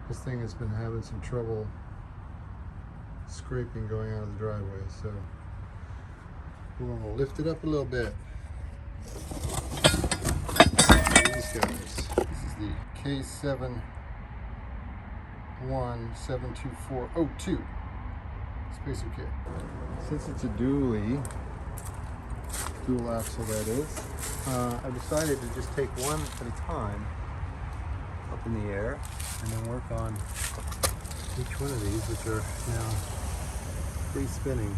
This thing has been having some trouble scraping going out of the driveway, so we're going to lift it up a little bit. These guys. This is the K7172402 spacer kit. Since it's a dual axle that is, I decided to just take one at a time up in the air and then work on each one of these, which are now free spinning.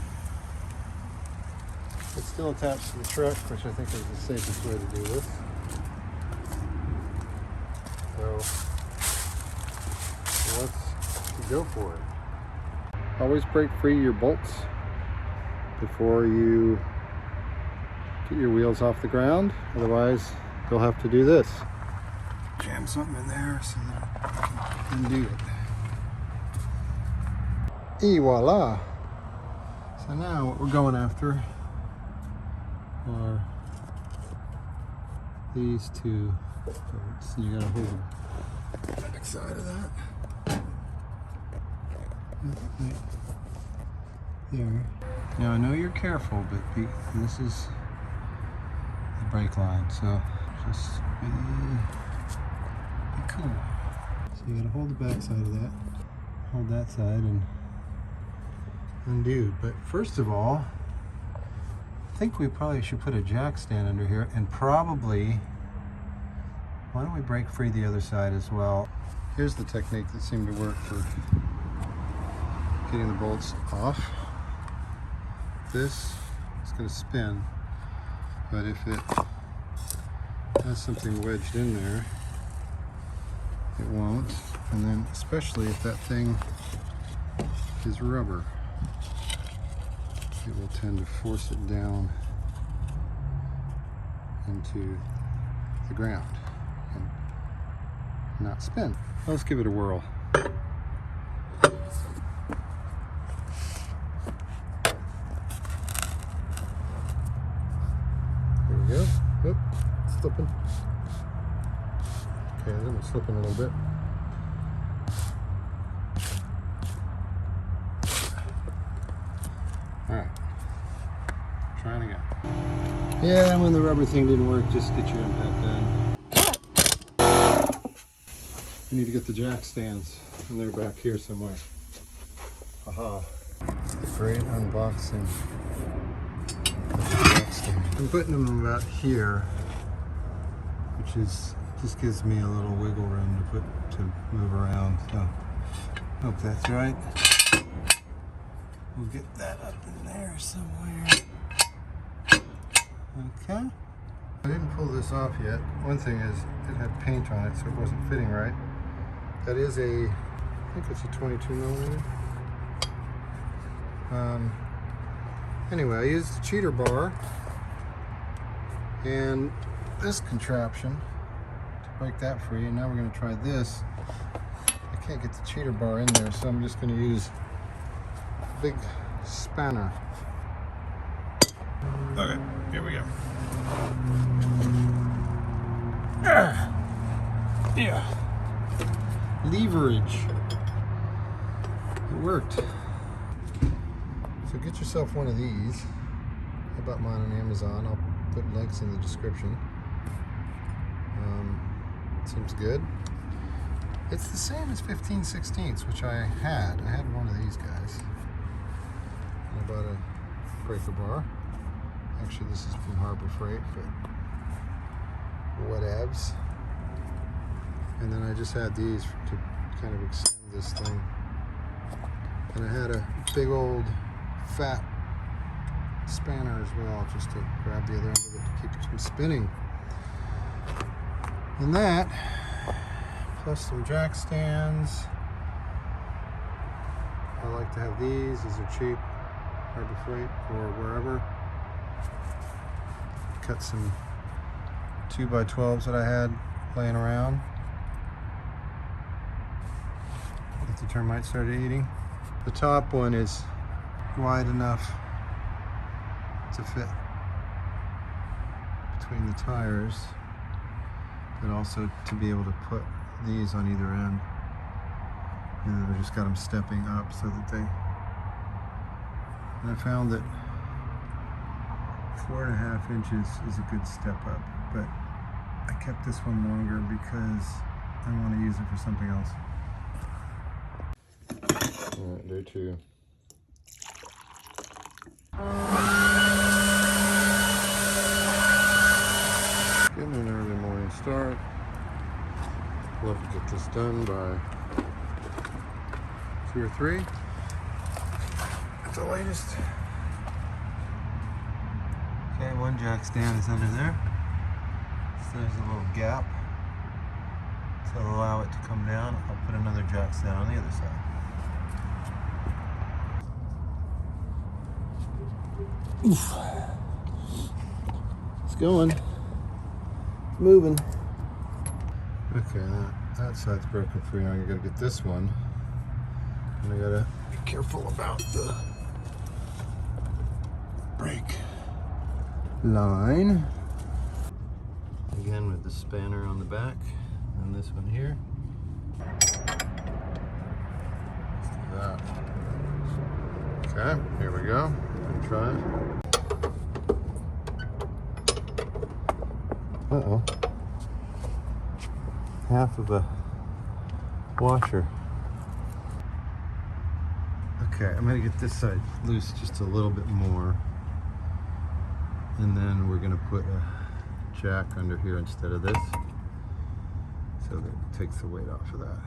It's still attached to the truck, which I think is the safest way to do this. So let's go for it. Always break free your bolts before you get your wheels off the ground. Otherwise, you'll have to do this. Jam something in there so that I can undo it. Et voila! So now what we're going after are these two bolts. You gotta hold the back side of that. There. Now I know you're careful, but this is the brake line, so just be cool. So you gotta hold the back side of that, hold that side, and undo. But first of all, I think we probably should put a jack stand under here, and probably, why don't we break free the other side as well? Here's the technique that seemed to work for getting the bolts off. This is going to spin, but if it has something wedged in there, it won't. And then especially if that thing is rubber, it will tend to force it down into the ground and not spin. Let's give it a whirl. There we go. Oop, slipping. Okay, then it's slipping a little bit. Alright, trying again. Yeah, when the rubber thing didn't work, just get your impact done. You need to get the jack stands, and they're back here somewhere. Aha. Great unboxing of the jack stand. I'm putting them about here, which is just gives me a little wiggle room to move around. So, hope that's right. We'll get that up in there somewhere. Okay. I didn't pull this off yet. One thing is, it had paint on it, so it wasn't fitting right. That is I think it's a 22 millimeter. Anyway, I used the cheater bar and this contraption to break that free, and now we're going to try this. I can't get the cheater bar in there, so I'm just going to use a big spanner. Okay, here we go. Yeah. Leverage. It worked. So get yourself one of these. I bought mine on Amazon. I'll put links in the description. Seems good. It's the same as 15/16, which I had. I had one of these guys. I bought a breaker bar. Actually, this is from Harbor Freight, but whatevs. And then I just had these to kind of extend this thing. And I had a big old fat spanner as well, just to grab the other end of it to keep it from spinning. And that, plus some jack stands. I like to have these. These are cheap, Harbor Freight or wherever. Cut some 2x12s that I had laying around that the termites started eating. The top one is wide enough to fit between the tires, but also to be able to put these on either end. And then I just got them stepping up so that they, and I found that 4.5 inches is a good step up, but I kept this one longer because I want to use it for something else. All right, there too. Getting an early morning start. Love to get this done by 2 or 3 at the latest. Okay, one jack stand is under there. So there's a little gap. So I'll allow it to come down. I'll put another jack stand on the other side. Oof. It's going. It's moving. Okay, that side's broken free. Now you gotta get this one. And I gotta be careful about the brake line. Again with the spanner on the back and this one here. Let's do that. Okay, here we go. Try it. Uh-oh. Half of a washer. Okay, I'm gonna get this side loose just a little bit more. And then we're gonna put a jack under here instead of this. So that it takes the weight off of that.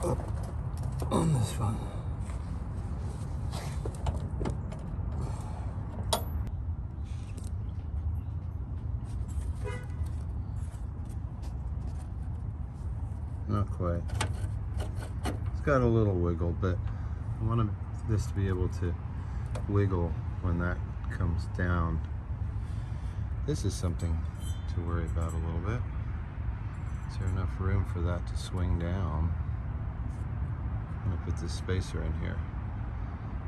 Up on this one. Not quite. It's got a little wiggle, but I want this to be able to wiggle when that comes down. This is something to worry about a little bit. Is there enough room for that to swing down? I'm gonna put this spacer in here.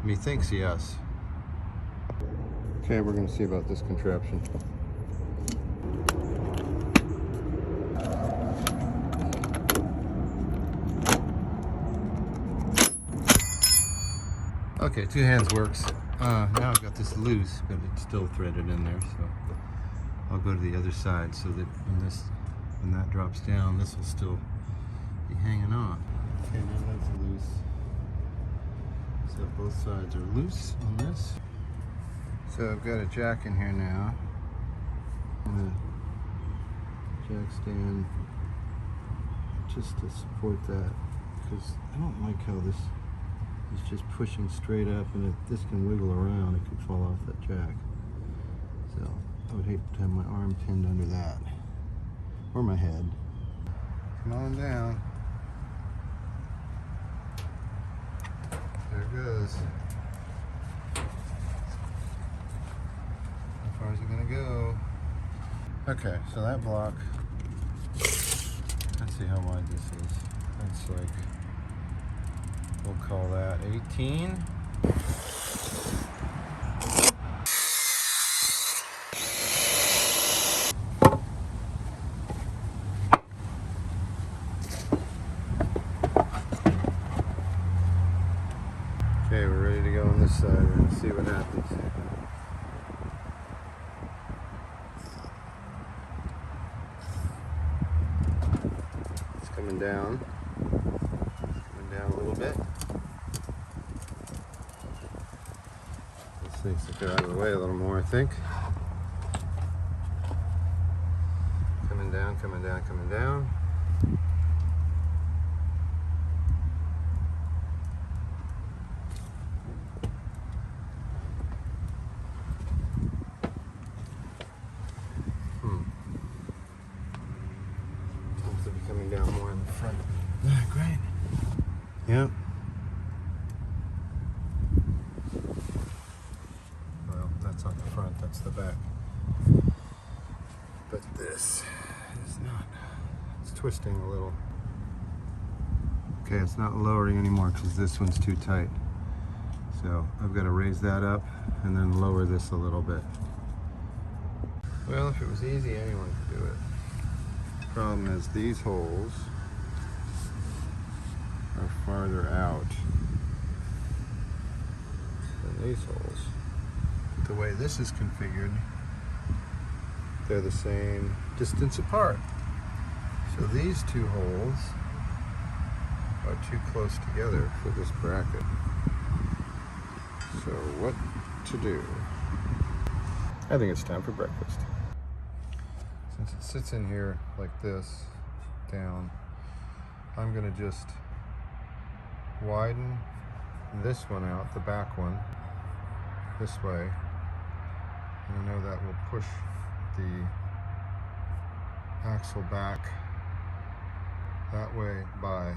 Methinks yes. Okay, we're gonna see about this contraption. Okay, 2 hands works. Now I've got this loose, but it's still threaded in there, so I'll go to the other side so that when that drops down, this will still be hanging on. Okay, now that's loose. So both sides are loose on this. So I've got a jack in here now. And a jack stand just to support that, because I don't like how this is just pushing straight up, and if this can wiggle around, it could fall off that jack. So I would hate to have my arm pinned under that, or my head. Come on down. There it goes. How far is it gonna go? Okay, so that block, let's see how wide this is. That's like, we'll call that 18. Okay, we're ready to go on this side. We're going to see what happens. It's coming down. Coming down a little bit. This needs to get out of the way a little more, I think. Coming down, coming down, coming down. Coming down more in the front. Great. Yep. Well, that's not the front, that's the back. But this is not. It's twisting a little. Okay, it's not lowering anymore because this one's too tight. So I've got to raise that up and then lower this a little bit. Well, if it was easy, anyone could do it. The problem is these holes are farther out than these holes. The way this is configured, they're the same distance apart. So these two holes are too close together for this bracket. So what to do? I think it's time for breakfast. Since it sits in here like this, down, I'm gonna just widen this one out, the back one, this way. And I know that will push the axle back that way by,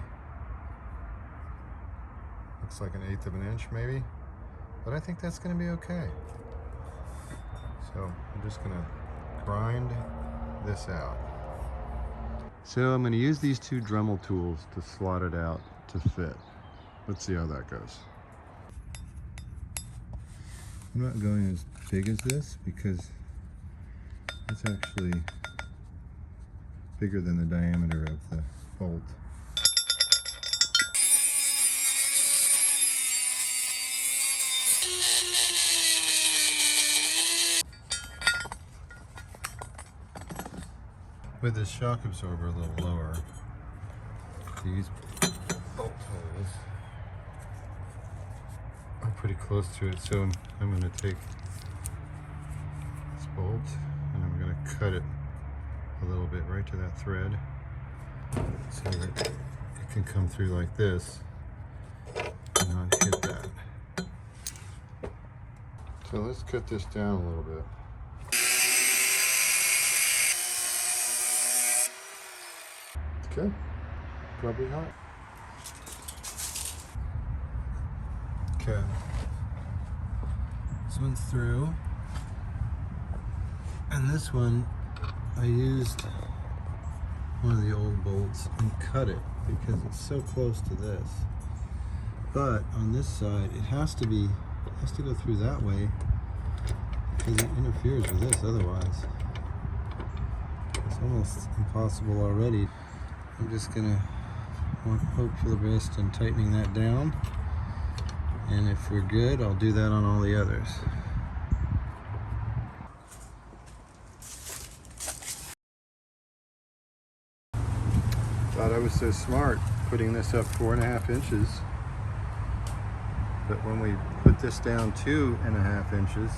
looks like 1/8 of an inch maybe, but I think that's going to be okay. So I'm just going to grind this out. So I'm going to use these two Dremel tools to slot it out to fit. Let's see how that goes. I'm not going as big as this because it's actually bigger than the diameter of the bolt. With this shock absorber a little lower, these bolt holes are pretty close to it, so I'm going to take this bolt and I'm going to cut it a little bit right to that thread so that it can come through like this and not hit that. So let's cut this down a little bit. Okay, probably hot. Okay, this one's through, and this one I used one of the old bolts and cut it because it's so close to this. But on this side, it has to go through that way because it interferes with this otherwise. It's almost impossible already. I'm just gonna hope for the best in tightening that down. And if we're good, I'll do that on all the others. Thought I was so smart putting this up 4.5 inches. But when we put this down 2.5 inches,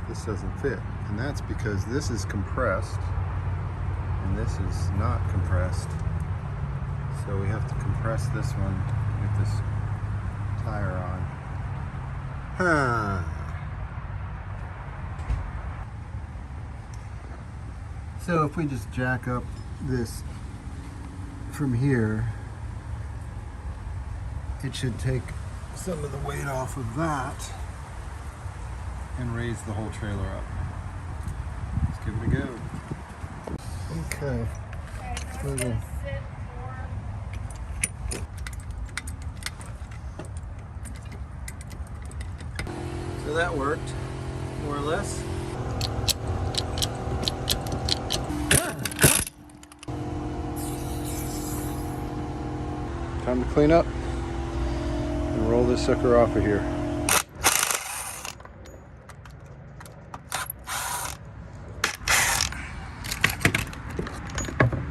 this doesn't fit. And that's because this is compressed and this is not compressed. So we have to compress this one to get this tire on. So if we just jack up this from here, it should take some of the weight off of that and raise the whole trailer up. Let's give it a go. Okay. So that worked, more or less. Time to clean up and roll this sucker off of here.